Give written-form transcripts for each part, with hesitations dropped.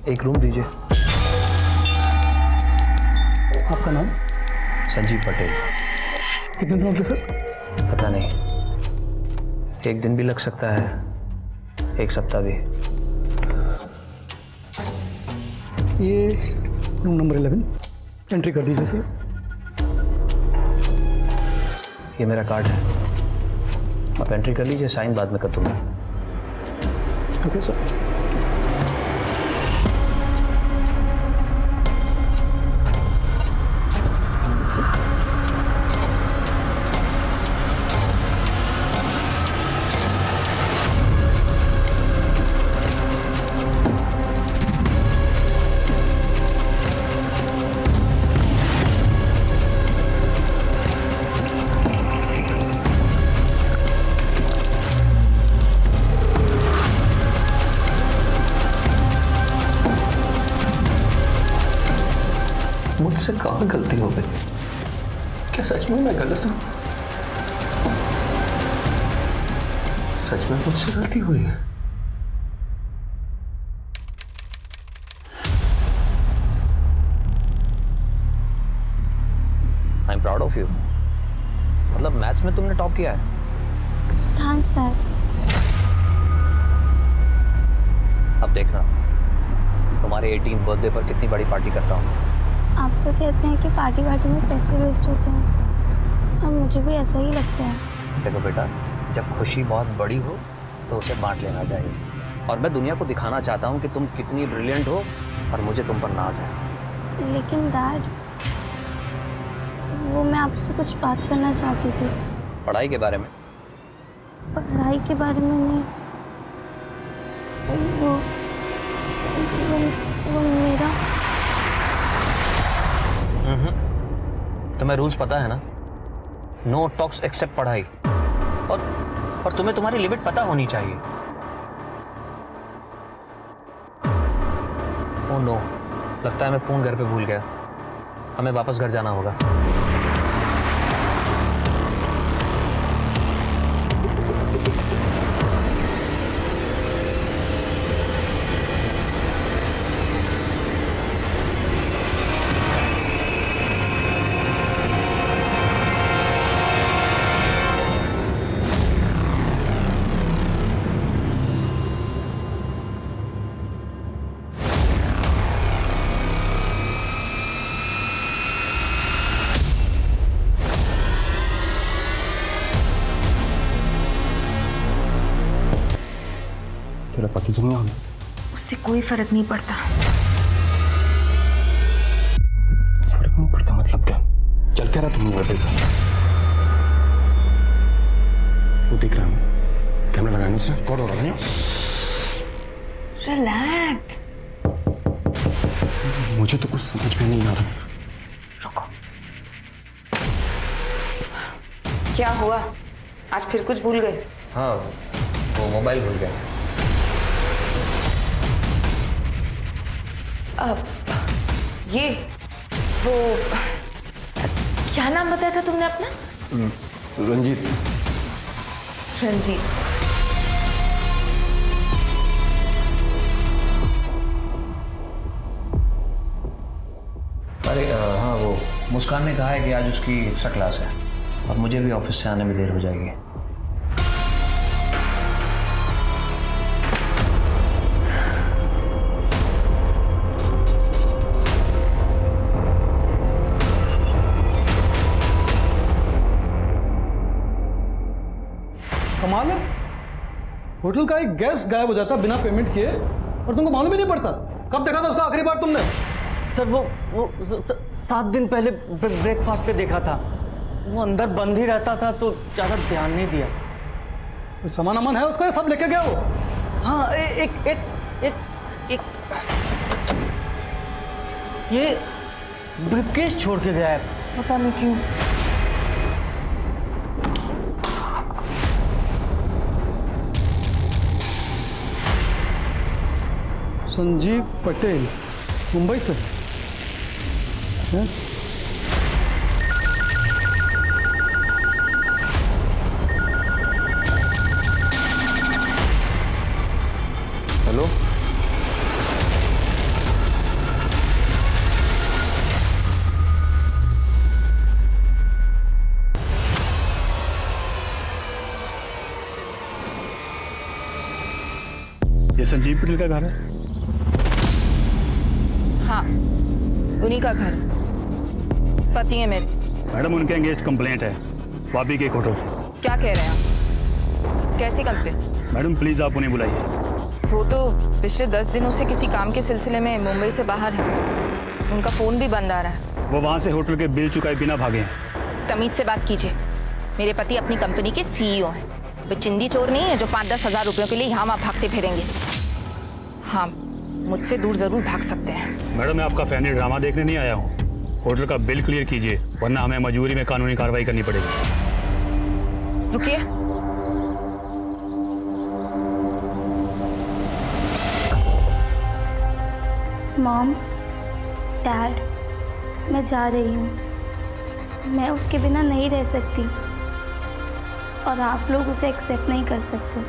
एक रूम दीजिए। आपका नाम? संजीव पटेल। कितने दिन हो गए सर? पता नहीं, एक दिन भी लग सकता है, एक सप्ताह भी। ये रूम नंबर 11 एंट्री कर दीजिए सर। ये मेरा कार्ड है, आप एंट्री कर लीजिए, साइन बाद में कर दूंगा। Okay sir. मुझसे कहाँ गलती हो गई? क्या सच में मैं गलत हूँ? सच में मुझसे गलती हुई है? I am proud of you. मतलब मैथ्स में तुमने टॉप किया है। Thanks dad. अब देखना, तुम्हारे 18th बर्थडे पर कितनी बड़ी पार्टी करता हूँ। आप तो कहते हैं कि पार्टी वार्टी में पैसे वेस्ट होते हैं, और मुझे भी ऐसा ही लगता है। देखो बेटा, जब खुशी बहुत बड़ी हो तो उसे बांट लेना चाहिए। और मैं दुनिया को दिखाना चाहता हूँ कि तुम कितनी ब्रिलियंट हो और मुझे तुम पर नाज है। लेकिन डैड, वो मैं आपसे कुछ बात करना चाहती थी। पढ़ाई के बारे में? पढ़ाई के बारे में नहीं, वो मेरा। तुम्हें रूल्स पता है ना? नो टॉक्स एक्सेप्ट पढ़ाई। और तुम्हें तुम्हारी लिमिट पता होनी चाहिए। ओह नो, लगता है मैं फोन घर पे भूल गया। हमें वापस घर जाना होगा। तेरा पति तो नहीं आना? उससे कोई फर्क नहीं पड़ता। फर्क नहीं पड़ता मतलब क्या? चल क्या रहा तुम लोग देखा? वो दिख रहा है, कैमरा लगाने से रिकॉर्ड हो रहा है। रिलैक्स। मुझे तो कुछ समझ में नहीं आ रहा। रुको। क्या हुआ? आज फिर कुछ भूल गए? हाँ, वो मोबाइल भूल गया। ये वो क्या नाम बताया था तुमने अपना? रंजीत। रंजीत। अरे हाँ, वो मुस्कान ने कहा है कि आज उसकी एक्स्ट्रा क्लास है और मुझे भी ऑफिस से आने में देर हो जाएगी। कमाल है, होटल का एक गेस्ट गायब हो जाता बिना पेमेंट किए और तुमको मालूम ही नहीं पड़ता। कब देखा था उसको आखिरी बार तुमने? सर वो 7 दिन पहले ब्रेकफास्ट पे देखा था। वो अंदर बंद ही रहता था तो ज्यादा ध्यान नहीं दिया। कोई सामान अमान है उसका, सब लेके गया वो? हाँ, एक ये ब्रीफकेस छोड़ के गया है, पता नहीं क्यों। संजीव पटेल, मुंबई से है? हेलो, ये संजीव पटेल का घर है? हाँ, उन्हीं का घर, पति है मेरे। मैडम उनके एंगेज कंप्लेंट है वापी के एक होटल से। क्या कह रहे हैं आप? कैसी कंप्लेंट? मैडम प्लीज़ आप उन्हें बुलाइए। वो तो पिछले 10 दिनों से किसी काम के सिलसिले में मुंबई से बाहर है। उनका फ़ोन भी बंद आ रहा है। वो वहाँ से होटल के बिल चुकाए बिना भागे हैं। तमीज़ से बात कीजिए। मेरे पति अपनी कंपनी के CEO हैं। वे चिंदी चोर नहीं है जो 5-10 हज़ार रुपयों के लिए यहाँ वहाँ भागते फिरेंगे। हाँ, मुझसे दूर ज़रूर भाग सकते हैं। मैडम मैं आपका फैमिली ड्रामा देखने नहीं आया हूँ। होटल का बिल क्लियर कीजिए वरना हमें मजबूरी में कानूनी कार्रवाई करनी पड़ेगी। रुकिए। मॉम, डैड, मैं जा रही हूँ। मैं उसके बिना नहीं रह सकती और आप लोग उसे एक्सेप्ट नहीं कर सकते।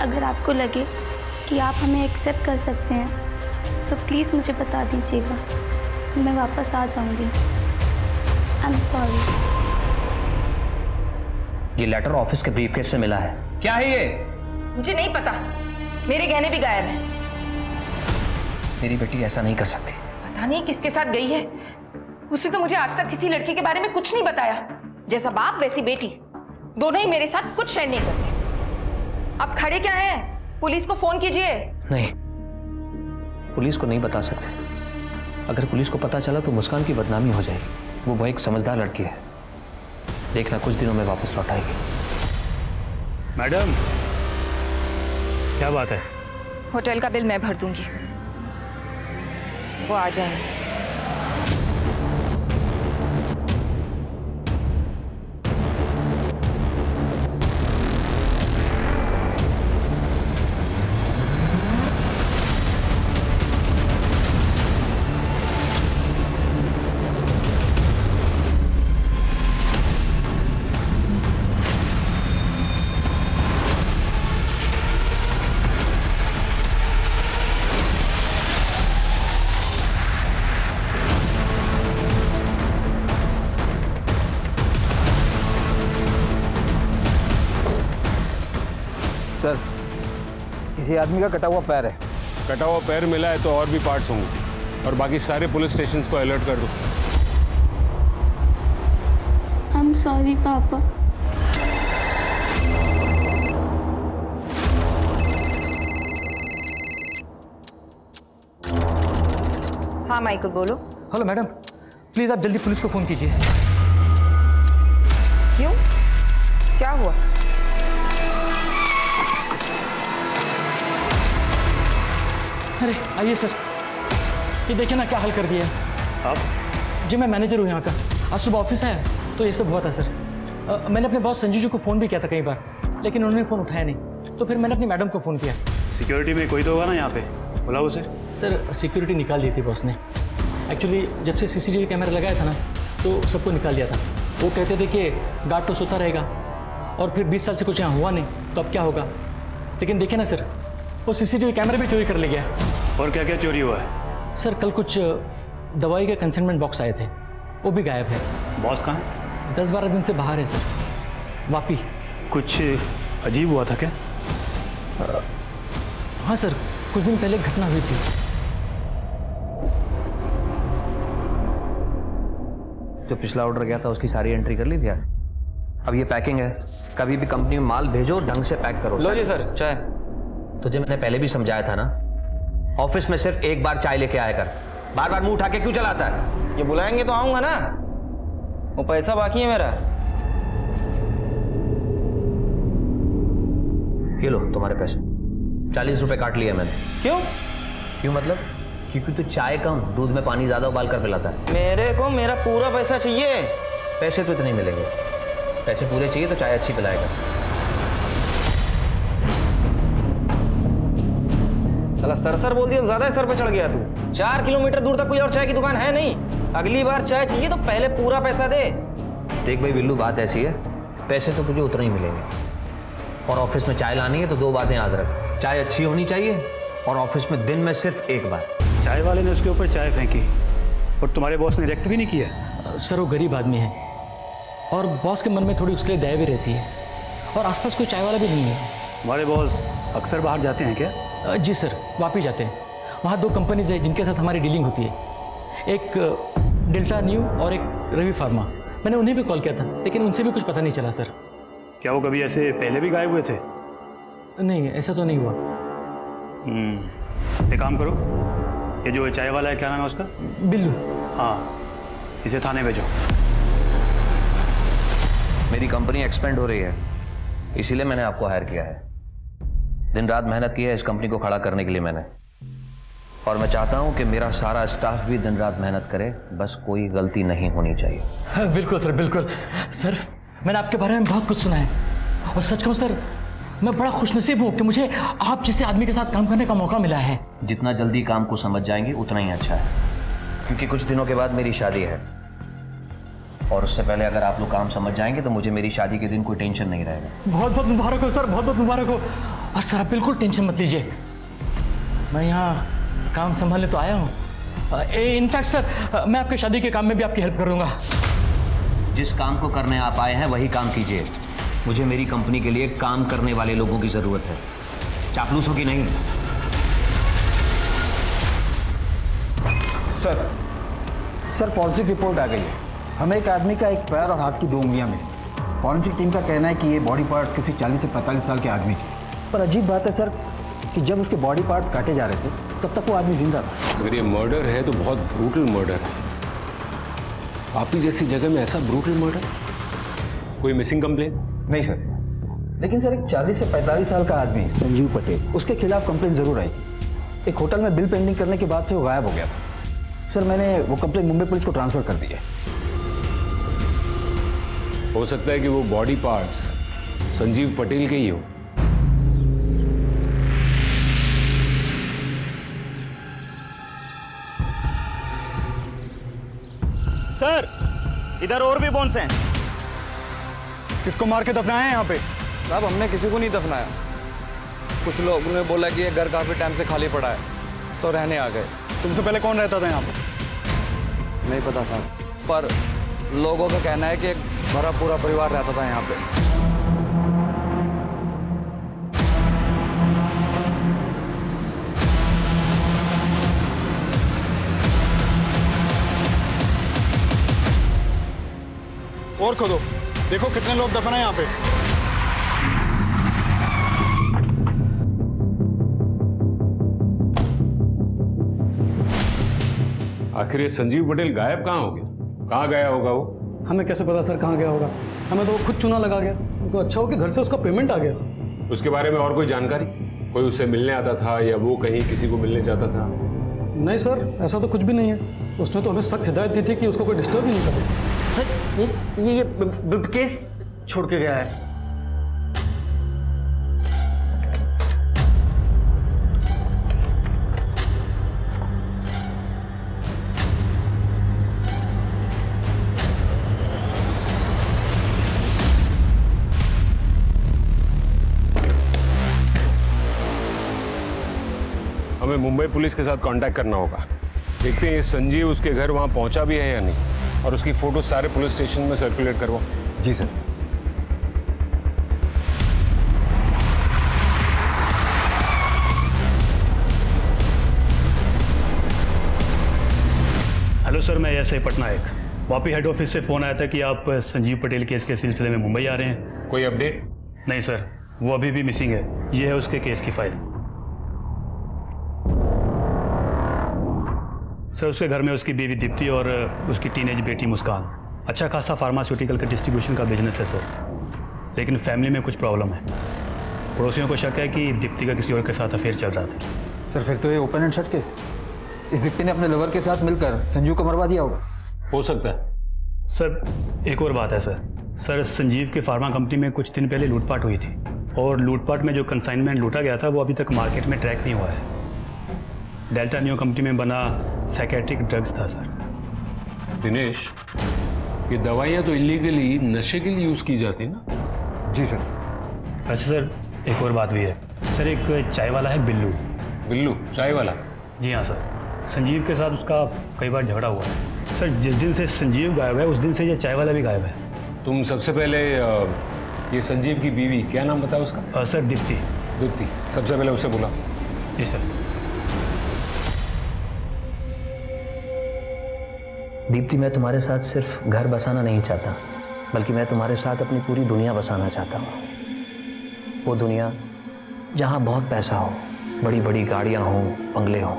अगर आपको लगे कि आप हमें एक्सेप्ट कर सकते हैं तो प्लीज़ मुझे बता दीजिएगा, मैं वापस आ जाऊँगी। I am sorry. ये लेटर ऑफिस के ब्रीफकेस से मिला है। क्या है ये? मुझे नहीं पता। मेरे गहने भी गायब हैं। मेरी बेटी ऐसा नहीं कर सकती। पता नहीं किसके साथ गई है। उसने तो मुझे आज तक किसी लड़के के बारे में कुछ नहीं बताया। जैसा बाप वैसी बेटी, दोनों ही मेरे साथ कुछ शेयर नहीं करते। अब खड़े क्या हैं? पुलिस को फोन कीजिए। नहीं, पुलिस को नहीं बता सकते। अगर पुलिस को पता चला तो मुस्कान की बदनामी हो जाएगी। वो एक समझदार लड़की है। देखना कुछ दिनों में वापस लौट आएगी। मैडम क्या बात है? होटल का बिल मैं भर दूंगी, वो आ जाएंगे। सर, किसी आदमी का कटा हुआ पैर है। कटा हुआ पैर मिला है तो और भी पार्ट्स होंगे और बाकी सारे पुलिस स्टेशंस को अलर्ट कर दो। आई एम सॉरी पापा। हाँ माइकल, बोलो। हेलो मैडम, प्लीज़ आप जल्दी पुलिस को फ़ोन कीजिए। क्यों? क्या हुआ? अरे आइए सर, ये देखिए ना क्या हाल कर दिया है। आप? जी मैं मैनेजर हूँ यहाँ का। आज सुबह ऑफिस आया तो ये सब हुआ था सर। मैंने अपने बॉस संजीव जी को फ़ोन भी किया था कई बार, लेकिन उन्होंने फ़ोन उठाया नहीं। तो फिर मैंने अपनी मैडम को फ़ोन किया। सिक्योरिटी में कोई तो होगा ना यहाँ पे, बुलाओ उसे। सर सिक्योरिटी निकाल दी थी बॉस ने। एक्चुअली जब से CCTV कैमरा लगाया था ना तो सबको निकाल दिया था। वो कहते थे कि गार्ड तो सोता रहेगा और फिर 20 साल से कुछ यहाँ हुआ नहीं तो अब क्या होगा। लेकिन देखिए ना सर, वो CCTV कैमरा भी चोरी कर ले गया। और क्या क्या चोरी हुआ है? सर कल कुछ दवाई के कंसाइनमेंट बॉक्स आए थे, वो भी गायब है। बॉस कहाँ है? 10-12 दिन से बाहर है सर, वापी। कुछ अजीब हुआ था क्या? हाँ सर, कुछ दिन पहले घटना हुई थी। जो पिछला ऑर्डर गया था उसकी सारी एंट्री कर ली थी। अब ये पैकिंग है, कभी भी कंपनी में माल भेजो ढंग से पैक करो। लो जी सर, चाय। तुझे मैंने पहले भी समझाया था ना, ऑफिस में सिर्फ एक बार चाय लेके आया कर। बार बार मुंह उठा के क्यों चलाता है? ये बुलाएंगे तो आऊंगा ना, वो पैसा बाकी है मेरा। ये लो तुम्हारे पैसे, 40 रुपए काट लिया मैंने। क्यों? क्यों मतलब? क्योंकि तू चाय कम दूध में पानी ज्यादा उबाल कर पिलाता है। मेरे को मेरा पूरा पैसा चाहिए। पैसे तो इतने ही मिलेंगे, पैसे पूरे चाहिए तो चाय अच्छी पिलाएगा। साला सर बोल दिया तो ज्यादा ही सर पे चढ़ गया तू। 4 किलोमीटर दूर तक कोई और चाय की दुकान है नहीं। अगली बार चाय चाहिए तो पहले पूरा पैसा दे। देख भाई बिल्लू, बात ऐसी है, पैसे तो तुझे उतने ही मिलेंगे और ऑफिस में चाय लानी है तो 2 बातें याद रख। चाय अच्छी होनी चाहिए और ऑफिस में दिन में सिर्फ 1 बार। चाय वाले ने उसके ऊपर चाय फेंकी और तुम्हारे बॉस ने रिएक्ट भी नहीं किया? सर वो गरीब आदमी है और बॉस के मन में थोड़ी उसके लिए दया भी रहती है और आसपास कोई चाय वाला भी नहीं है। हमारे बॉस अक्सर बाहर जाते हैं क्या? जी सर, वापिस जाते हैं। वहाँ 2 कंपनीज है जिनके साथ हमारी डीलिंग होती है, एक डेल्टा न्यू और एक रवि फार्मा। मैंने उन्हें भी कॉल किया था, लेकिन उनसे भी कुछ पता नहीं चला सर। क्या वो कभी ऐसे पहले भी गायब हुए थे? नहीं, ऐसा तो नहीं हुआ। एक काम करो, ये जो चाय वाला है क्या नाम है उसका? बिल्लू। हाँ, इसे थाने भेजो। मेरी कंपनी एक्सपेंड हो रही है, इसीलिए मैंने आपको हायर किया है। दिन रात मेहनत की है इस कंपनी को खड़ा करने के लिए मैंने, और मैं चाहता हूं कि मेरा सारा स्टाफ भी दिन रात मेहनत करे, बस कोई गलती नहीं होनी चाहिए। हाँ, बिल्कुल सर, बिल्कुल। सर, मैंने आपके बारे में बहुत कुछ सुना है, और सच कहूँ सर, मैं बड़ा खुशनसीब हूँ कि मुझे आप जैसे आदमी के साथ काम करने का मौका मिला है। जितना जल्दी काम को समझ जाएंगे उतना ही अच्छा है, क्योंकि कुछ दिनों के बाद मेरी शादी है, और उससे पहले अगर आप लोग काम समझ जाएंगे तो मुझे मेरी शादी के दिन कोई टेंशन नहीं रहेगा। बहुत बहुत मुबारक हो सर, बहुत बहुत मुबारक हो। और सर, आप बिल्कुल टेंशन मत लीजिए, मैं यहाँ काम संभालने तो आया हूँ। इनफैक्ट सर, मैं आपके शादी के काम में भी आपकी हेल्प करूँगा। जिस काम को करने आप आए हैं वही काम कीजिए। मुझे मेरी कंपनी के लिए काम करने वाले लोगों की ज़रूरत है, चापलूसों की नहीं। सर फॉरेंसिक रिपोर्ट आ गई है। हमें एक आदमी का एक पैर और हाथ की 2 उंगलियां मिली। फॉरेंसिक टीम का कहना है कि ये बॉडी पार्ट्स किसी 40 से 45 साल के आदमी के। पर अजीब बात है सर कि जब उसके बॉडी पार्ट्स काटे जा रहे थे तब तक वो आदमी जिंदा था। अगर ये मर्डर है तो बहुत ब्रूटल मर्डर है। आपकी जैसी जगह में ऐसा ब्रूटल मर्डर? कोई मिसिंग कंप्लेन? नहीं सर, लेकिन सर एक 40 से 45 साल का आदमी संजीव पटेल, उसके खिलाफ कंप्लेन जरूर आई। एक होटल में बिल पेंडिंग करने के बाद से वो गायब हो गया था। सर, मैंने वो कंप्लेन मुंबई पुलिस को ट्रांसफर कर दी है। हो सकता है कि वो बॉडी पार्ट्स संजीव पटेल के ही हो। सर, इधर और भी बोन्स हैं। किसको मार के दफनाए हैं यहाँ पे? साहब, हमने किसी को नहीं दफनाया। कुछ लोगों ने बोला कि ये घर काफी टाइम से खाली पड़ा है तो रहने आ गए। तुमसे पहले कौन रहता था यहाँ पे? नहीं पता साहब, पर लोगों का कहना है कि एक भरा पूरा परिवार रहता था यहाँ पे। और खोदो, देखो कितने लोग दफन हैं यहाँ पे। आखिर ये संजीव पटेल गायब कहाँ हो गया? कहाँ गया होगा वो? हमें कैसे पता सर कहाँ गया होगा? हमें तो वो खुद चुना लगा गया। तो अच्छा हो कि घर से उसका पेमेंट आ गया। उसके बारे में और कोई जानकारी? कोई उससे मिलने आता था या वो कहीं किसी को मिलने जाता था? नहीं सर, ऐसा तो कुछ भी नहीं है। उसने तो हमें सख्त हिदायत दी थी कि उसको कोई डिस्टर्ब ही नहीं करे। सर, ये केस छोड़ के गया है। हमें मुंबई पुलिस के साथ कांटेक्ट करना होगा। देखते हैं ये संजीव उसके घर वहां पहुंचा भी है या नहीं, और उसकी फोटो सारे पुलिस स्टेशन में सर्कुलेट करवाओ। जी सर। हेलो सर, मैं SI Patnaik. Vapi head office से फ़ोन आया था कि आप संजीव पटेल केस के सिलसिले में मुंबई आ रहे हैं। कोई अपडेट? नहीं सर, वो अभी भी मिसिंग है। ये है उसके केस की फाइल। सर, उसके घर में उसकी बीवी दीप्ति और उसकी टीनेज बेटी मुस्कान। अच्छा खासा फार्मास्यूटिकल का डिस्ट्रीब्यूशन का बिजनेस है सर, लेकिन फैमिली में कुछ प्रॉब्लम है। पड़ोसियों को शक है कि दीप्ति का किसी और के साथ अफेयर चल रहा था। सर, फिर तो ये ओपन एंड शट केस। इस दीप्ति ने अपने लवर के साथ मिलकर संजीव को मरवा दिया होगा। हो सकता है। सर, एक और बात है सर, संजीव के फार्मा कंपनी में कुछ दिन पहले लूटपाट हुई थी, और लूटपाट में जो कंसाइनमेंट लूटा गया था वो अभी तक मार्केट में ट्रैक नहीं हुआ है। डेल्टा न्यू कंपनी में बना साइकेट्रिक ड्रग्स था सर। दिनेश, ये दवाइयाँ तो इलीगली नशे के लिए यूज़ की जाती ना? जी सर। अच्छा सर, एक और बात भी है सर। एक चाय वाला है बिल्लू। बिल्लू चाय वाला? जी हाँ सर, संजीव के साथ उसका कई बार झगड़ा हुआ है सर। जिस दिन से संजीव गायब है उस दिन से ये चाय वाला भी गायब है। तुम सबसे पहले ये संजीव की बीवी, क्या नाम बताया उसका? सर, दीप्ति। दीप्ति, सबसे पहले उसे बुला। जी सर। दीप्ति, मैं तुम्हारे साथ सिर्फ घर बसाना नहीं चाहता, बल्कि मैं तुम्हारे साथ अपनी पूरी दुनिया बसाना चाहता हूँ। वो दुनिया जहाँ बहुत पैसा हो, बड़ी बड़ी गाड़ियाँ हों, बंगले हों।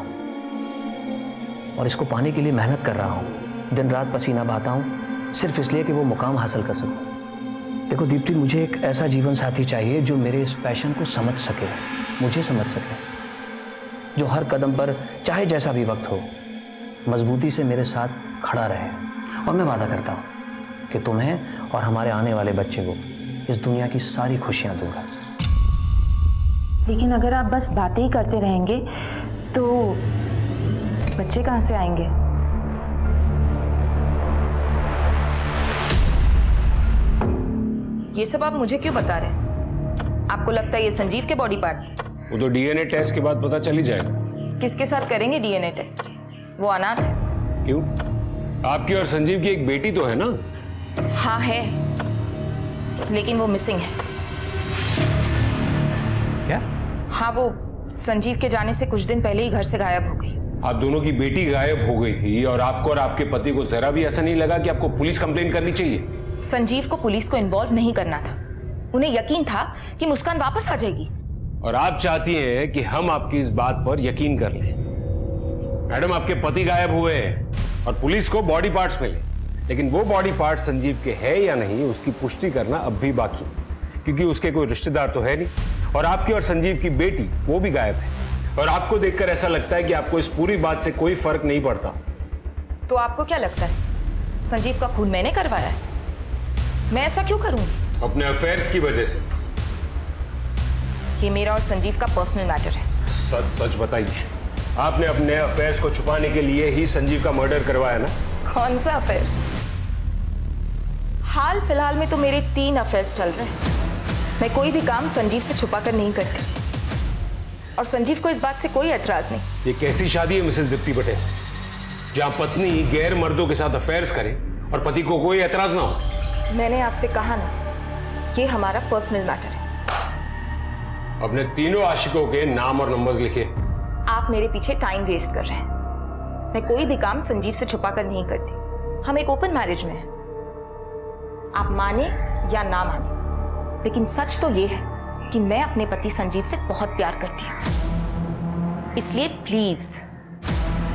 और इसको पाने के लिए मेहनत कर रहा हूँ, दिन रात पसीना बहाता हूँ, सिर्फ इसलिए कि वो मुकाम हासिल कर सकूँ। देखो दीप्ति, मुझे एक ऐसा जीवन साथी चाहिए जो मेरे इस पैशन को समझ सके, मुझे समझ सके, जो हर कदम पर चाहे जैसा भी वक्त हो मजबूती से मेरे साथ खड़ा रहे। और मैं वादा करता हूँ कि तुम्हें और हमारे आने वाले बच्चे को इस दुनिया की सारी खुशियाँ दूंगा। लेकिन अगर आप बस बातें ही करते रहेंगे तो बच्चे कहाँ से आएंगे? ये सब आप मुझे क्यों बता रहे हैं? आपको लगता है ये संजीव के बॉडी पार्ट्स? वो तो डीएनए टेस्ट के बाद पता चल ही जाएगा। किसके साथ करेंगे डीएनए टेस्ट? वो अनाथ है। क्यों? आपकी और संजीव की एक बेटी तो है ना? हाँ है, लेकिन वो मिसिंग है। क्या? हाँ, वो संजीव के जाने से कुछ दिन पहले ही घर से गायब हो गई। आप दोनों की बेटी गायब हो गई थी और आपको और आपके पति को जरा भी ऐसा नहीं लगा कि आपको पुलिस कंप्लेंट करनी चाहिए? संजीव को पुलिस को इन्वॉल्व नहीं करना था। उन्हें यकीन था कि मुस्कान वापस आ जाएगी। और आप चाहती हैं कि हम आपकी इस बात पर यकीन कर लें। मैडम, आपके पति गायब हुए हैं और पुलिस को बॉडी पार्ट्स मिले, लेकिन वो बॉडी पार्ट संजीव के है या नहीं उसकी पुष्टि करना अब भी बाकी, क्योंकि उसके कोई रिश्तेदार तो है नहीं और आपकी और संजीव की बेटी वो भी गायब है। और आपको देखकर ऐसा लगता है कि आपको इस पूरी बात से कोई फर्क नहीं पड़ता। तो आपको क्या लगता है संजीव का खून मैंने करवाया है? मैं ऐसा क्यों करूंगी? अपने अफेयर्स की वजह से। ये मेरा और संजीव का पर्सनल मैटर है। सच सच बताइए, आपने अपने अफेयर्स को छुपाने के लिए ही संजीव का मर्डर करवाया ना? कौन सा अफेयर? हाल फिलहाल में तो मेरे 3 अफेयर्स चल रहे हैं। मैं कोई भी काम संजीव से छुपा कर नहीं करती और संजीव को इस बात से कोई ऐतराज नहीं। ये कैसी शादी है मिसेस दीप्ति पटेल, जहां पत्नी गैर मर्दों के साथ अफेयर्स करे और पति को कोई ऐतराज ना हो? मैंने आपसे कहा ना, ये हमारा पर्सनल मैटर है। अपने तीनों आशिकों के नाम और नंबर्स लिखिए। आप मेरे पीछे टाइम वेस्ट कर रहे हैं। मैं कोई भी काम संजीव से छुपा कर नहीं करती। हम एक ओपन मैरिज में हैं। आप माने या ना माने, लेकिन सच तो ये है कि मैं अपने पति संजीव से बहुत प्यार करती हूँ। इसलिए प्लीज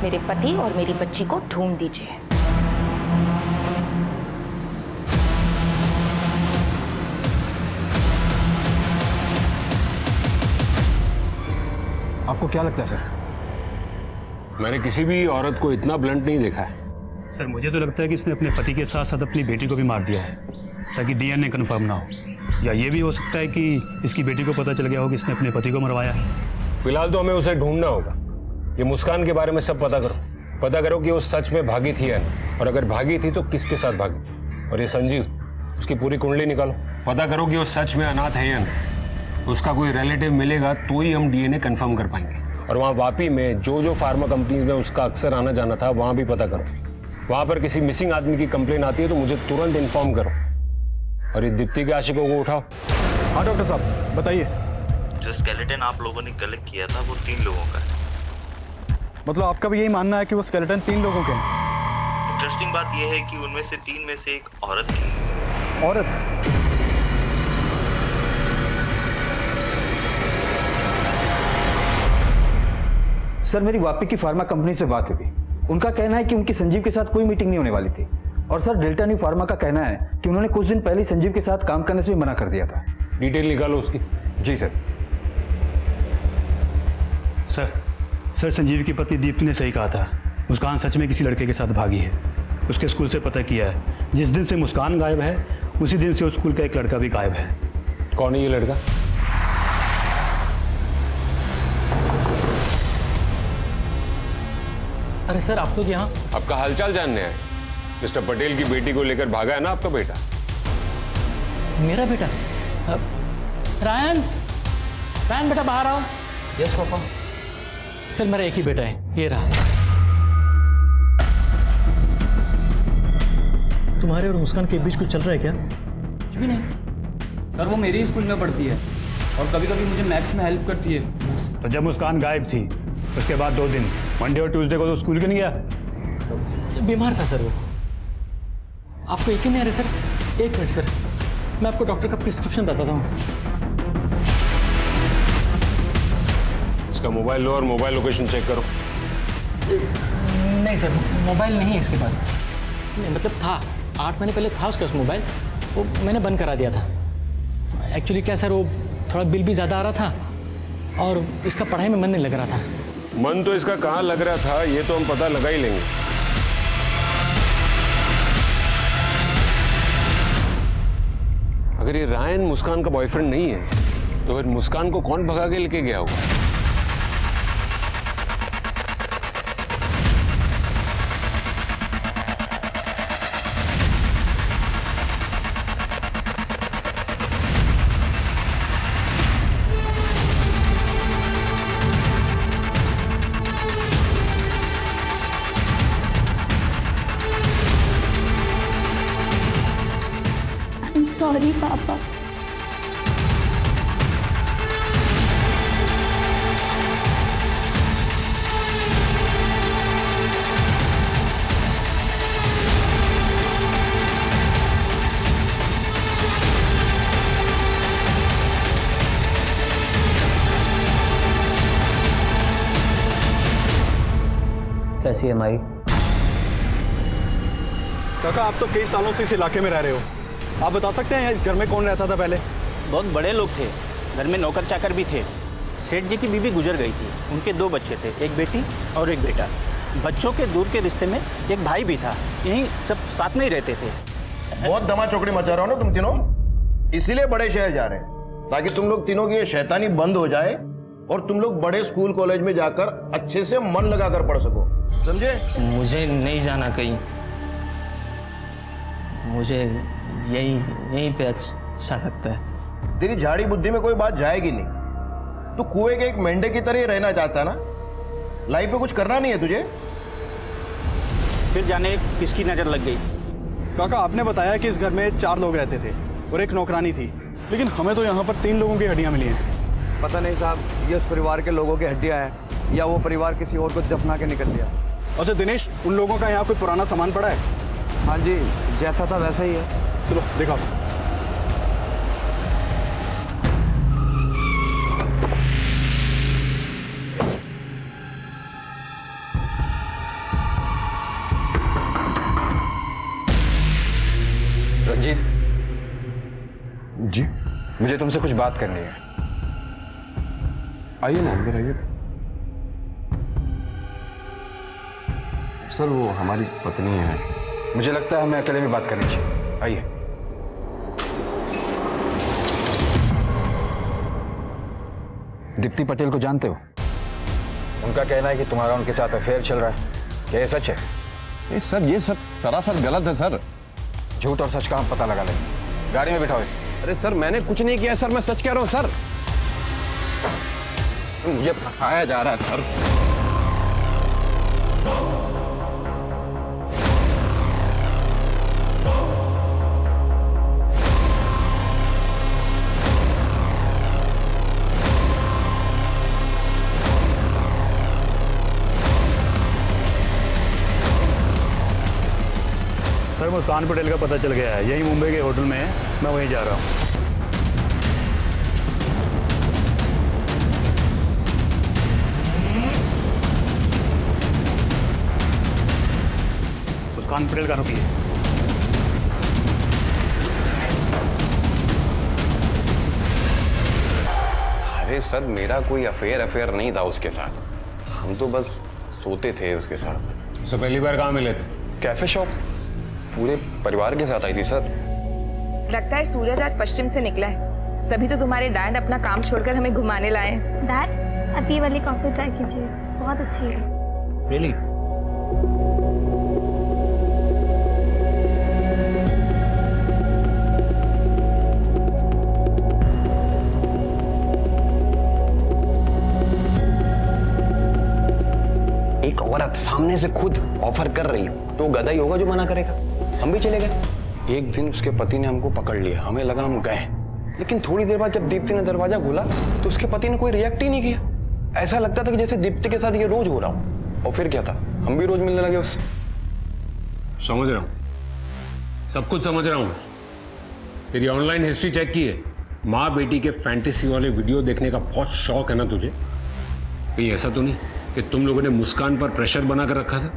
मेरे पति और मेरी बच्ची को ढूंढ दीजिए। आपको क्या लगता है सर? मैंने किसी भी औरत को इतना ब्लंट नहीं देखा है। सर, मुझे तो लगता है कि इसने अपने पति के साथ साथ अपनी बेटी को भी मार दिया है ताकि डीएनए कंफर्म ना हो। या ये भी हो सकता है कि इसकी बेटी को पता चल गया हो कि इसने अपने पति को मरवाया है। फिलहाल तो हमें उसे ढूंढना होगा। ये मुस्कान के बारे में सब पता करो कि वो सच में भागी थी या नहीं, और अगर भागी थी तो किसके साथ भागी। और ये संजीव, उसकी पूरी कुंडली निकालो, पता करो कि वो सच में अनाथ है या नहीं। उसका कोई रिलेटिव मिलेगा तो ही हम डीएनए कंफर्म कर पाएंगे। और वहाँ वापी में जो फार्मा कंपनीज में उसका अक्सर आना जाना था, वहाँ भी पता करो। वहाँ पर किसी मिसिंग आदमी की कंप्लेन आती है तो मुझे तुरंत इन्फॉर्म करो। और ये दीप्ति के आशिकों को उठाओ। हाँ डॉक्टर साहब, बताइए। जो स्केलेटन आप लोगों ने कलेक्ट किया था वो 3 लोगों का है। मतलब आपका भी यही मानना है कि वो स्केलेटन 3 लोगों के हैं? इंटरेस्टिंग बात यह है कि उनमें से 3 में से एक औरत थी। औरत? सर, मेरी वापी की फार्मा कंपनी से बात हुई। उनका कहना है कि उनकी संजीव के साथ कोई मीटिंग नहीं होने वाली थी। और सर, डेल्टा न्यू फार्मा का कहना है कि उन्होंने कुछ दिन पहले संजीव के साथ काम करने से भी मना कर दिया था। डिटेल निकालो उसकी। जी सर। सर, संजीव की पत्नी दीप्ति ने सही कहा था। मुस्कान सच में किसी लड़के के साथ भागी है। उसके स्कूल से पता किया है, जिस दिन से मुस्कान गायब है उसी दिन से उस स्कूल का एक लड़का भी गायब है। कौन है ये लड़का? अरे सर, आप लोग यहाँ? आपका हालचाल जानने आए। मिस्टर पटेल की बेटी को लेकर भागा है ना आपका बेटा? मेरा बेटा? रायन बेटा बाहर आओ। Yes papa. सर, मेरा एक ही बेटा है, ये रहा। तुम्हारे और मुस्कान के बीच कुछ चल रहा है क्या? कुछ भी नहीं सर, वो मेरे ही स्कूल में पढ़ती है और कभी कभी मुझे मैथ्स में हेल्प करती है। तो जब मुस्कान गायब थी उसके बाद 2 दिन, मंडे और ट्यूसडे को तो स्कूल क्यों नहीं गया? बीमार था सर वो। आपको यकीन नहीं आ रहा सर? 1 मिनट सर, मैं आपको डॉक्टर का प्रिस्क्रिप्शन बताता हूँ। इसका मोबाइल लो और मोबाइल लोकेशन चेक करो। नहीं सर, मोबाइल नहीं है इसके पास। नहीं, मतलब था, 8 महीने पहले था उसके पास मोबाइल, वो मैंने बंद करा दिया था। एक्चुअली क्या सर, वो थोड़ा बिल भी ज़्यादा आ रहा था और इसका पढ़ाई में मन नहीं लग रहा था। मन तो इसका कहाँ लग रहा था ये तो हम पता लगा ही लेंगे। अगर ये रायन मुस्कान का बॉयफ्रेंड नहीं है तो फिर मुस्कान को कौन भगा के लेके गया होगा? I'm sorry, पापा। कैसी है माई? काका आप तो कई सालों से इस इलाके में रह रहे हो, आप बता सकते हैं इस घर में कौन रहता था पहले? बहुत बड़े लोग थे, घर में नौकर चाकर भी थे। सेठ जी की बीवी गुजर गई थी, उनके 2 बच्चे थे, एक बेटी और एक बेटा। बच्चों के दूर के रिश्ते में एक भाई भी था, यहीं सब साथ में ही रहते थे। बहुत धमा चौकड़ी मचा रहे हो ना तुम तीनों, इसीलिए बड़े शहर जा रहे हैं ताकि तुम लोग तीनों की ये शैतानी बंद हो जाए और तुम लोग बड़े स्कूल कॉलेज में जाकर अच्छे से मन लगाकर पढ़ सको, समझे? मुझे नहीं जाना कहीं, मुझे यहीं पे अच्छा लगता है। तेरी झाड़ी बुद्धि में कोई बात जाएगी नहीं। तू कुएं के एक मेंढे की तरह ही रहना चाहता है ना, लाइफ में कुछ करना नहीं है तुझे। फिर जाने किसकी नजर लग गई। काका आपने बताया कि इस घर में 4 लोग रहते थे और एक नौकरानी थी, लेकिन हमें तो यहाँ पर 3 लोगों की हड्डियाँ मिली हैं। पता नहीं साहब, ये उस परिवार के लोगों की हड्डियाँ हैं या वो परिवार किसी और को दफना के निकल गया। अच्छा दिनेश, उन लोगों का यहाँ कोई पुराना सामान पड़ा है? हाँ जी, जैसा था वैसा ही है। चलो दिखाओ। रंजीत जी, मुझे तुमसे कुछ बात करनी है। आइए ना अंदर आइए। सर वो हमारी पत्नी है। मुझे लगता है हमें अकेले में बात करनी चाहिए, आइए। दीप्ति पटेल को जानते हो? उनका कहना है कि तुम्हारा उनके साथ अफेयर चल रहा है, क्या ये सच है? सर ये सब सरासर गलत है सर। झूठ और सच का हम पता लगा लेंगे, गाड़ी में बिठाओ इसे। अरे सर मैंने कुछ नहीं किया सर, मैं सच कह रहा हूँ सर। मुझे फंसाया जा रहा है सर। सर मुस्कान पटेल का पता चल गया है, यही मुंबई के होटल में है, मैं वहीं जा रहा हूँ। मुस्कान पटेल का रुकी है। अरे सर मेरा कोई अफेयर नहीं था उसके साथ, हम तो बस सोते थे उसके साथ। उससे पहली बार कहाँ मिले थे? कैफे शॉप, पूरे परिवार के साथ आई थी सर। लगता है सूरज आज पश्चिम से निकला है, तभी तो तुम्हारे डैड अपना काम छोड़कर हमें घुमाने लाए हैं। डैड, अब ये वाली कॉफ़ी ट्राई कीजिए, बहुत अच्छी है। रियली? एक औरत सामने से खुद ऑफर कर रही तो गधा ही होगा जो मना करेगा। हम भी चले गए। एक दिन उसके पति ने हमको पकड़ लिया, हमें लगा हम गए, लेकिन थोड़ी देर बाद जब दीप्ति ने दरवाजा खोला तो उसके पति ने कोई रिएक्ट ही नहीं किया। ऐसा लगता था कि जैसे दीप्ति के साथ ये रोज हो रहा हो। और फिर क्या था, हम भी रोज मिलने लगे उससे। समझ रहा हूँ, सब कुछ समझ रहा हूँ। तेरी ऑनलाइन हिस्ट्री चेक की है, माँ बेटी के फैंटेसी वाले वीडियो देखने का बहुत शौक है ना तुझे? कहीं ऐसा तो नहीं कि तुम लोगों ने मुस्कान पर प्रेशर बना कर रखा था?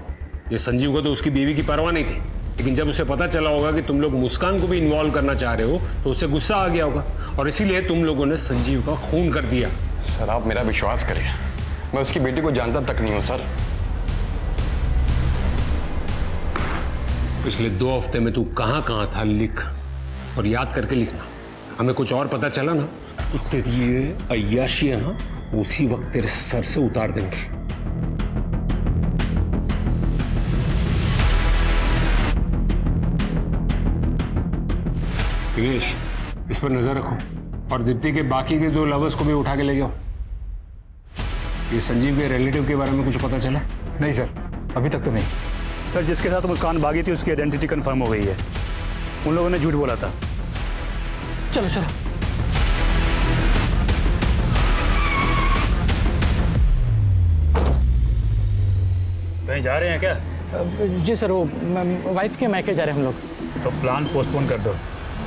ये संजीव को तो उसकी बीवी की परवाह नहीं थी, लेकिन जब उसे पता चला होगा कि तुम लोग मुस्कान को भी इन्वॉल्व करना चाह रहे हो तो उसे गुस्सा आ गया होगा, और इसीलिए तुम लोगों ने संजीव का खून कर दिया। सर आप मेरा विश्वास करें, मैं उसकी बेटी को जानता तक नहीं हूं सर। पिछले 2 हफ्ते में तू कहाँ कहाँ था लिख, और याद करके लिखना। हमें कुछ और पता चला ना तो तेरी ये अय्याशी है ना, उसी वक्त तेरे सर से उतार देंगे। दिनेश, इस पर नजर रखो और दीप्ति के बाकी के 2 लवर्स को भी उठा के ले जाओ। ये संजीव के रिलेटिव के बारे में कुछ पता चला? नहीं सर, अभी तक तो नहीं। सर जिसके साथ मुस्कान भागी थी उसकी आइडेंटिटी कंफर्म हो गई है। उन लोगों ने झूठ बोला था। चलो चलो। कहीं जा रहे हैं क्या? जी सर, वो वाइफ के मैके जा रहे हैं हम लोग। तो प्लान पोस्टपोन कर दो,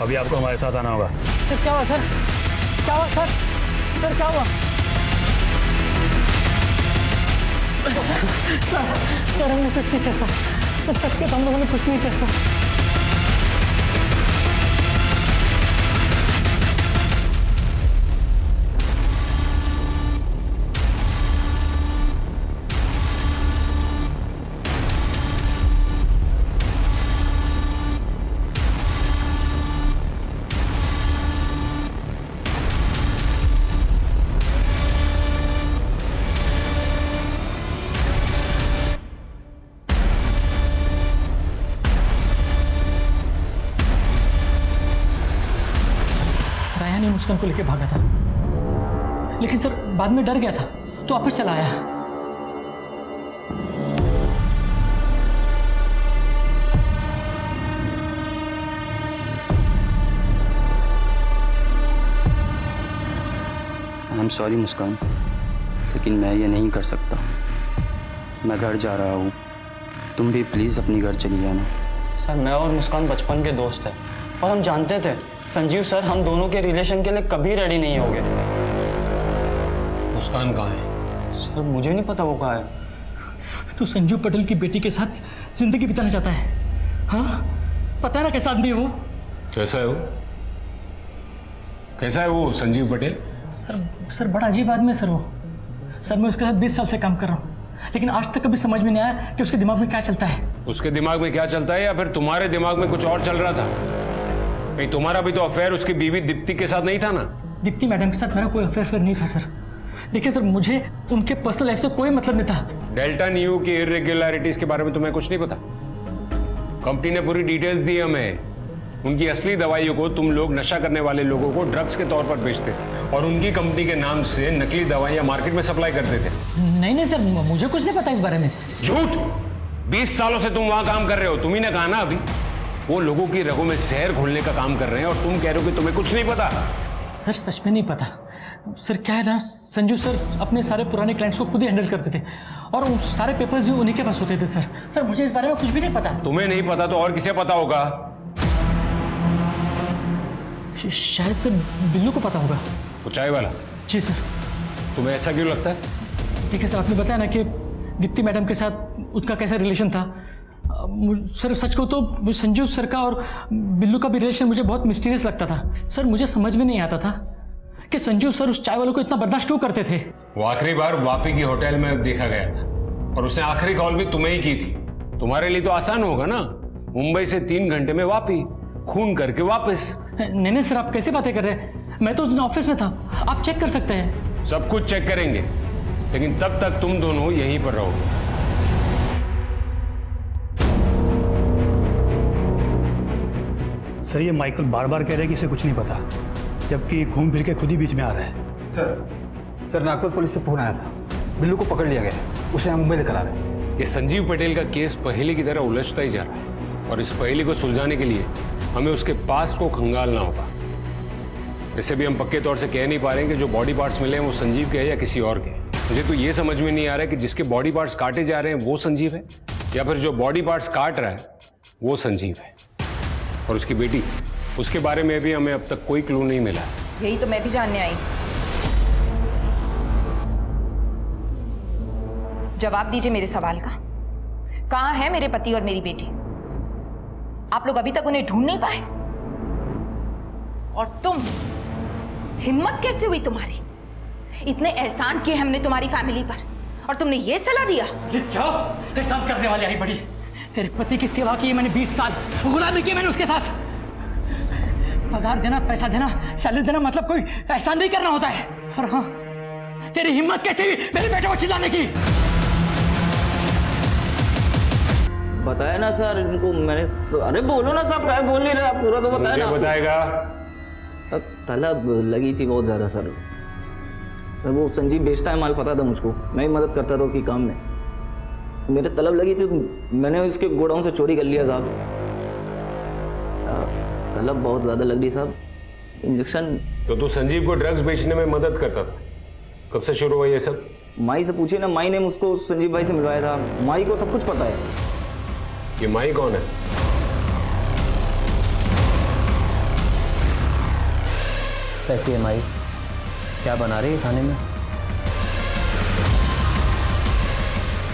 अभी आपको हमारे साथ आना होगा। सर क्या हुआ सर? क्या हुआ सर? सर क्या हुआ? सर हमने कुछ नहीं किया सर। सर सच कहता हम लोगों ने कुछ नहीं किया सर। राया मुस्कान को लेके भागा था, लेकिन सर बाद में डर गया था तो वापस चला आया। आई एम सॉरी मुस्कान, लेकिन मैं ये नहीं कर सकता। मैं घर जा रहा हूँ, तुम भी प्लीज़ अपनी घर चली जाना। सर मैं और मुस्कान बचपन के दोस्त हैं और हम जानते थे संजीव सर हम दोनों के रिलेशन के लिए कभी रेडी नहीं होंगे। मुस्कान कहाँ है? सर मुझे नहीं पता वो कहाँ है। तो संजीव पटेल की बेटी के साथ जिंदगी बिताना चाहता है? हाँ, पता है ना कैसा आदमी है वो? कैसा है वो? कैसा है वो संजीव पटेल? सर बड़ा अजीब आदमी है सर वो। सर मैं उसके साथ 20 साल से काम कर रहा हूँ, लेकिन आज तक कभी समझ में नहीं आया कि उसके दिमाग में क्या चलता है। उसके दिमाग में क्या चलता है, या फिर तुम्हारे दिमाग में कुछ और चल रहा था? कहीं तुम्हारा भी तो अफेयर उसकी बीवी दीप्ति के साथ नहीं था ना? दीप्ति मैडम के साथ मेरा कोई अफेयर नहीं था सर। देखिए सर, मुझे उनके पर्सनल लाइफ से कोई मतलब नहीं था। डेल्टा न्यू की इरेगुलरिटीज के बारे में तुम्हें कुछ नहीं पता? कंपनी ने पूरी डिटेल्स दी हमें। उनकी असली दवाइयों को तुम लोग नशा करने वाले लोगों को ड्रग्स के तौर पर बेचते थे और उनकी कंपनी के नाम से नकली दवाइयां मार्केट में सप्लाई करते थे। नहीं सर, मुझे कुछ नहीं पता इस बारे में। झूठ! 20 सालों से तुम वहां काम कर रहे हो, तुम्ही ने कहा ना अभी। वो लोगों की रगों में जहर घोलने का काम कर रहे हैं और तुम कह रहे हो कि तुम्हें कुछ नहीं पता। सर सच में नहीं पता। सर क्या है ना, संजू सर अपने सारे पुराने क्लाइंट्स को खुद ही हैंडल करते थे और वो सारे पेपर्स भी उन्हीं के पास होते थे सर मुझे इस बारे में कुछ भी नहीं पता। तुम्हें नहीं पता तो और किसे पता होगा? शायद सर बिल्लू को पता होगा। वो चाय वाला? जी सर। तुम्हें ऐसा क्यों लगता है? देखिए सर, आपने बताया ना कि दीप्ति मैडम के साथ उसका कैसा रिलेशन था। सर सच को तो संजू सर का और बिल्लू का भी रिलेशन मुझे बहुत मिस्टीरियस लगता था। सर मुझे समझ में नहीं आता था कि संजू सर उस चाय वालों को इतना बर्दाश्त क्यों करते थे। वो आखिरी बार वापी की होटल में देखा गया था और उसने आखिरी कॉल भी तुम्हें ही की थी। तुम्हारे लिए तो आसान होगा ना, मुंबई से 3 घंटे में वापी, खून करके वापस। नहीं सर, आप कैसे बातें कर रहे हैं? मैं तो उस दिन ऑफिस में था, आप चेक कर सकते हैं। सब कुछ चेक करेंगे, लेकिन तब तक तुम दोनों यहीं पर रहोगे। सर ये माइकल बार बार कह रहे हैं कि इसे कुछ नहीं पता, जबकि घूम फिर के खुद ही बीच में आ रहा है। सर नागपुर पुलिस से फोन आया था, बिल्लू को पकड़ लिया गया, उसे हम मुंबई लेकर आ रहे हैं। ये संजीव पटेल का केस पहेली की तरह उलझता ही जा रहा है और इस पहेली को सुलझाने के लिए हमें उसके पास्ट को खंगालना होगा। इसे भी हम पक्के तौर से कह नहीं पा रहे हैं कि जो बॉडी पार्ट्स मिले हैं वो संजीव के हैं या किसी और के। मुझे तो ये समझ में नहीं आ रहा है कि जिसके बॉडी पार्ट्स काटे जा रहे हैं वो संजीव है, या फिर जो बॉडी पार्ट्स काट रहा है वो संजीव है। और उसकी बेटी, उसके बारे में भी हमें अब तक कोई क्लू नहीं मिला। यही तो मैं भी जानने आई। जवाब दीजिए मेरे सवाल का। कहां है मेरे पति और मेरी बेटी? आप लोग अभी तक उन्हें ढूंढ नहीं पाए? और तुम, हिम्मत कैसे हुई तुम्हारी? इतने एहसान किए हमने तुम्हारी फैमिली पर, और तुमने ये सलाह दिया? एहसान करने वाले आई बड़ी। तेरे पति की सेवा की मैंने 20 साल, गुलामी की मैंने उसके साथ। पगार देना, पैसा देना, सैलरी देना मतलब कोई एहसान नहीं करना होता है। और हाँ, तेरी हिम्मत कैसे हुई मेरे बेटे को चिल्लाने की? बताया ना सर इनको मैंने। अरे बोलो ना साहब, क्या बोल नहीं रहे आप? पूरा तो बताया ना। बताएगा? तलब लगी थी बहुत ज्यादा सर। वो संजीव बेचता है माल, पता था मुझको, मैं ही मदद करता था उसकी काम में। मेरे तलब लगी थी, मैंने इसके गोडाउन से चोरी कर लिया साहब। तलब बहुत ज्यादा लग रही साहब। इंजेक्शन। तो तू संजीव को ड्रग्स बेचने में मदद करता था? कब से शुरू हुआ ये सब? माई से पूछिए ना, माई ने मुझको संजीव भाई से मिलवाया था। माई को सब कुछ पता है। ये माई कौन है? कैसी है माई? क्या बना रही है खाने में?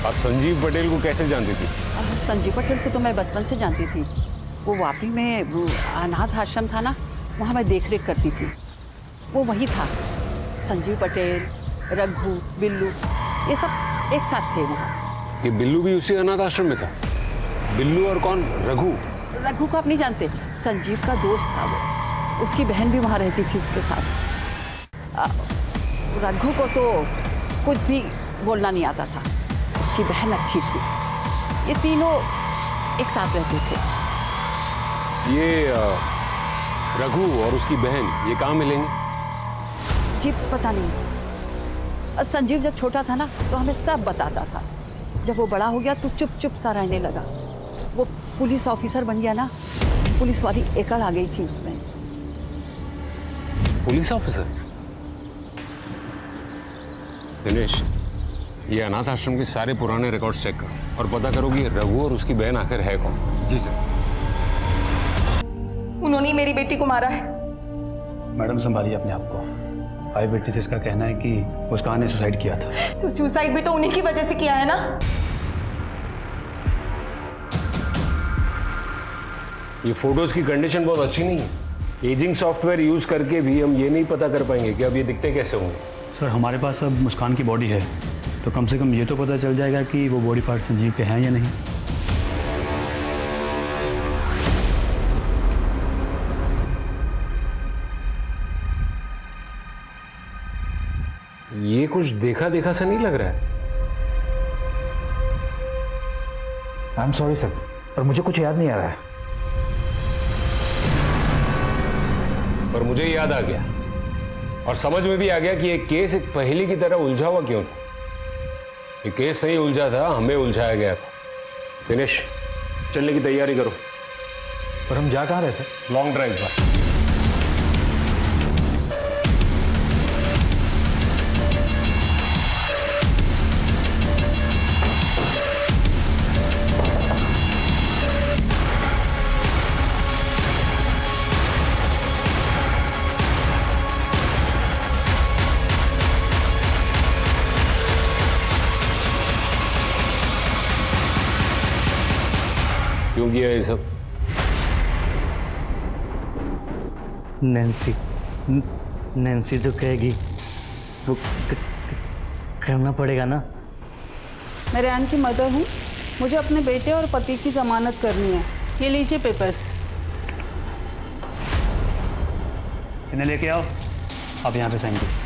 आप संजीव पटेल को कैसे जानती थी? संजीव पटेल को तो मैं बचपन से जानती थी। वो वापी में वो अनाथ आश्रम था ना, वहाँ मैं देख रेख करती थी। वो वही था। संजीव पटेल, रघु, बिल्लू, ये सब एक साथ थे वहाँ। ये बिल्लू भी उसी अनाथ आश्रम में था? बिल्लू और कौन? रघु? रघु को आप नहीं जानते, संजीव का दोस्त था वो। उसकी बहन भी वहाँ रहती थी उसके साथ। रघु को तो कुछ भी बोलना नहीं आता था, उसकी बहन अच्छी थी। ये तीनों एक साथ रहते थे। ये रघु और उसकी बहन ये कहाँ मिलेंगे? जी पता नहीं। संजीव जब छोटा था ना तो हमें सब बताता था। जब वो बड़ा हो गया तो चुप चुप सा रहने लगा। वो पुलिस ऑफिसर बन गया ना, पुलिस वाली एकड़ आ गई थी उसमें। Police officer? दिनेश, ये अनाथ आश्रम के सारे पुराने रिकॉर्ड्स चेक करो और पता करो कि रघु और उसकी बहन आखिर है कौन। जी सर। उन्होंने ही मेरी बेटी को मारा है। मैडम संभालिए अपने आप को। आई विटनेसेस का कहना है कि मुस्कान ने सुसाइड किया था। तो सुसाइड भी तो उन्हीं की वजह से किया है ना? ये फोटोज की कंडीशन बहुत अच्छी नहीं है। एजिंग सॉफ्टवेयर यूज करके भी हम ये नहीं पता कर पाएंगे कि अब ये दिखते कैसे होंगे। सर हमारे पास अब मुस्कान की बॉडी है, तो कम से कम ये तो पता चल जाएगा कि वो बॉडी पार्ट संजीव के हैं या नहीं। ये कुछ देखा देखा सा नहीं लग रहा है। आई एम सॉरी सर, पर मुझे कुछ याद नहीं आ रहा है। पर मुझे याद आ गया और समझ में भी आ गया कि ये केस एक पहेली की तरह उलझा हुआ क्यों था। ये केस नहीं उलझा था, हमें उलझाया गया था। दिनेश, चलने की तैयारी करो। पर हम जा कहाँ रहे सर? लॉन्ग ड्राइव पर। क्यों किया ये सब? नैन्सी जो कहेगी वो करना पड़ेगा ना। मैं रेहान की मदर हूँ। मुझे अपने बेटे और पति की जमानत करनी है। ये लीजिए पेपर्स। इन्हें लेके आओ, आप यहाँ पे साइन कीजिए।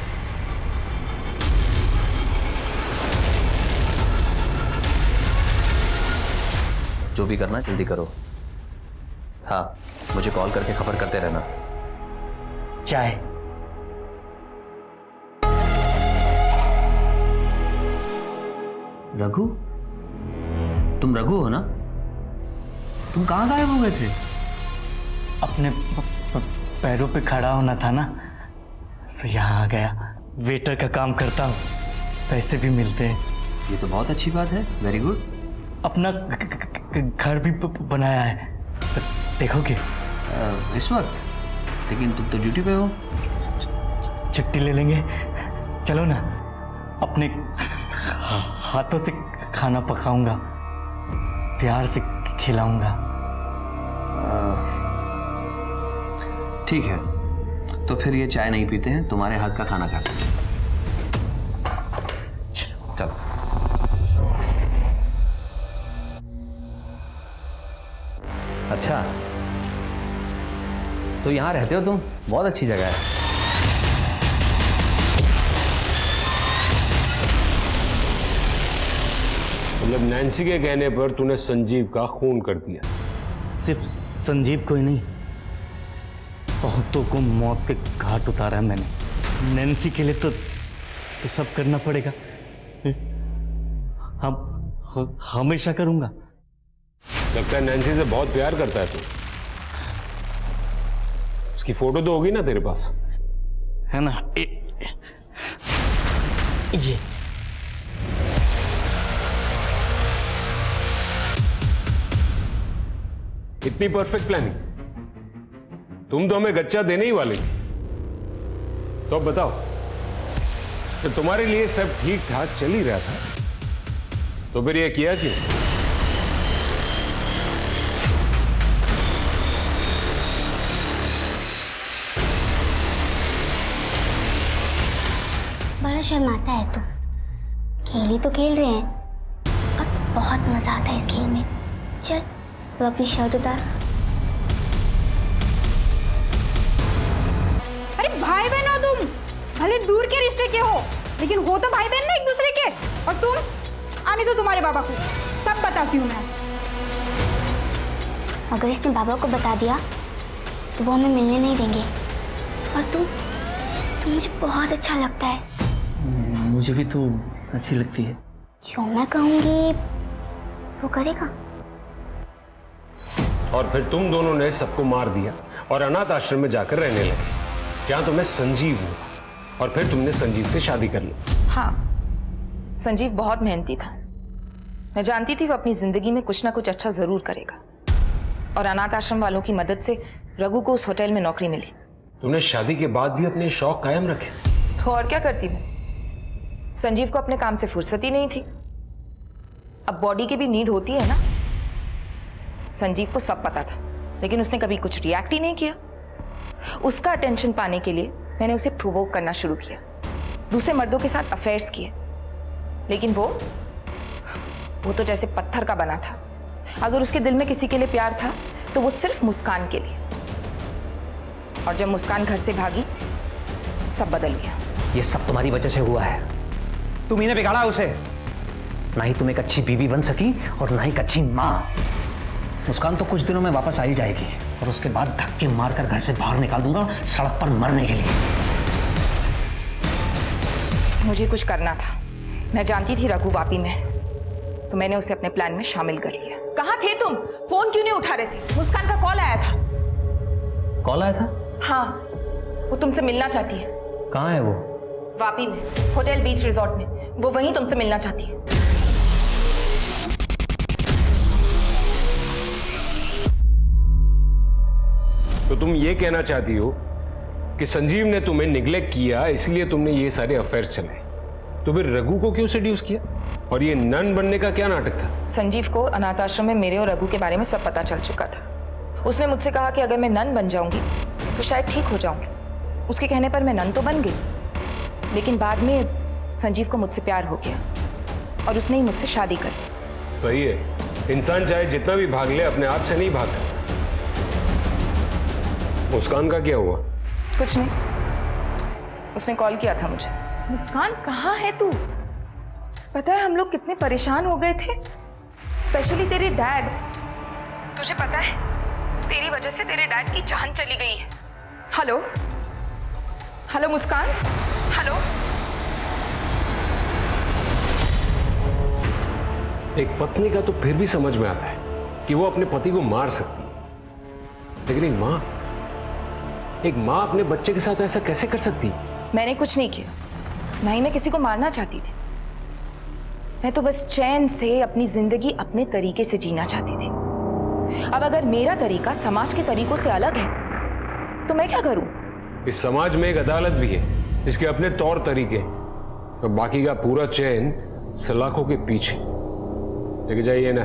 जो भी करना जल्दी करो। हाँ, मुझे कॉल करके खबर करते रहना। चाय। रघु, तुम रघु हो ना? तुम कहाँ गायब हो गए थे? अपने पैरों पे खड़ा होना था ना, तो यहाँ आ गया। वेटर का काम करता हूँ। पैसे भी मिलते हैं। ये तो बहुत अच्छी बात है, वेरी गुड। अपना घर भी बनाया है, देखोगे? इस वक्त? लेकिन तुम तो ड्यूटी पे हो। छुट्टी ले लेंगे, चलो ना। अपने हाथों से खाना पकाऊंगा, प्यार से खिलाऊंगा। ठीक है, तो फिर ये चाय नहीं पीते हैं, तुम्हारे हाथ का खाना खाते हैं। चलो। अच्छा, तो यहाँ रहते हो तुम? बहुत अच्छी जगह है। मतलब नैन्सी के कहने पर तूने संजीव का खून कर दिया? सिर्फ संजीव को ही नहीं, बहुतों को मौत के घाट उतारा मैंने। नैन्सी के लिए तो सब करना पड़ेगा। हम हमेशा करूंगा। लगता है नैन्सी से बहुत प्यार करता है तू। उसकी फोटो तो होगी ना तेरे पास? है ना? ये इतनी परफेक्ट प्लानिंग? तुम तो हमें गच्चा देने ही वाले थे। तो अब बताओ, तो तुम्हारे लिए सब ठीक ठाक चल ही रहा था, तो फिर ये किया क्यों? बड़ा शर्माता है तू। खेल ही तो खेल रहे हैं और बहुत मजा आता है इस खेल में। चल अब अपनी शर्ट उतार। अरे भाई बहन हो तुम, भले दूर के रिश्ते के हो, लेकिन हो तो भाई बहन ना एक दूसरे के। और तुम आने दो तुम्हारे बाबा को, सब बताती हूँ मैं। अगर इसने बाबा को बता दिया तो वो हमें मिलने नहीं देंगे। और तू मुझे बहुत अच्छा लगता है। मुझे भी तो अच्छी लगती है। जो मैं कहूँगी वो करेगा। और फिर तुम दोनों ने सबको मार दिया और अनाथ आश्रम में जाकर रहने लगे। क्या तो मैं संजीव हूँ, और फिर तुमने संजीव से शादी कर ली। हाँ, संजीव बहुत मेहनती था। मैं जानती थी वो अपनी जिंदगी में कुछ ना कुछ अच्छा जरूर करेगा। और अनाथ आश्रम वालों की मदद से रघु को उस होटल में नौकरी मिली। तुमने शादी के बाद भी अपने शौक कायम रखे? तो और क्या करती मैं? संजीव को अपने काम से फुर्सत ही नहीं थी। अब बॉडी की भी नीड होती है ना। संजीव को सब पता था, लेकिन उसने कभी कुछ रिएक्ट ही नहीं किया। उसका अटेंशन पाने के लिए मैंने उसे प्रोवोक करना शुरू किया, दूसरे मर्दों के साथ अफेयर्स किए। लेकिन वो तो जैसे पत्थर का बना था। अगर उसके दिल में किसी के लिए प्यार था तो वो सिर्फ मुस्कान के लिए। और जब मुस्कान घर से भागी, सब बदल गया। ये सब तुम्हारी वजह से हुआ है। तुम ही ने बिगाड़ा उसे। ना ही तुम एक अच्छी बीवी बन सकी और ना ही एक अच्छी मां। मुस्कान तो कुछ दिनों में वापस आ ही जाएगी, और उसके बाद धक्के मारकर घर से बाहर निकाल दूंगा, सड़क पर मरने के लिए। मुझे कुछ करना था। मैं जानती थी रघु वापी में, तो मैंने उसे अपने प्लान में शामिल कर लिया। कहाँ थे तुम? फोन क्यों नहीं उठा रहे थे? मुस्कान का कॉल आया था। कॉल आया था? हाँ, वो तुमसे मिलना चाहती है। कहाँ है वो? वापी में, होटल बीच रिजॉर्ट में। वो वहीं तुमसे मिलना चाहती है। तो तुम ये कहना चाहती हो कि संजीव ने तुम्हें निग्लेक्ट किया, इसलिए तुमने ये सारे अफेयर्स चलाए। तो फिर रघु को क्यों सेड्यूस किया? और ये नन बनने का क्या नाटक था? संजीव को अनाथ आश्रम में मेरे और रघु के बारे में सब पता चल चुका था। उसने मुझसे कहा कि अगर मैं नन बन जाऊंगी तो शायद ठीक हो जाऊंगी। उसके कहने पर मैं नन तो बन गई, लेकिन बाद में संजीव को मुझसे प्यार हो गया और उसने ही मुझसे शादी कर ली। सही है, इंसान चाहे जितना भी भाग ले, अपने आप से नहीं भाग सकता। मुस्कान का क्या हुआ? कुछ नहीं, उसने कॉल किया था मुझे। मुस्कान कहाँ है तू? पता है हम लोग कितने परेशान हो गए थे, स्पेशली तेरे डैड। तुझे पता है तेरी वजह से तेरे डैड की जान चली गई है। हेलो हेलो मुस्कान, हेलो। एक पत्नी का तो फिर भी समझ में आता है कि वो अपने पति को मार सकती है, लेकिन एक माँ अपने बच्चे के साथ ऐसा कैसे कर सकती है? मैंने कुछ नहीं किया, ना ही मैं किसी को मारना चाहती थी। मैं तो बस चैन से अपनी जिंदगी अपने तरीके से जीना चाहती थी। अब अगर मेरा तरीका समाज के तरीकों से अलग है तो मैं क्या करूं? इस समाज में एक अदालत भी है, इसके अपने तौर तरीके, और बाकी का पूरा चैन सलाखों के पीछे। लेके जाइए ना।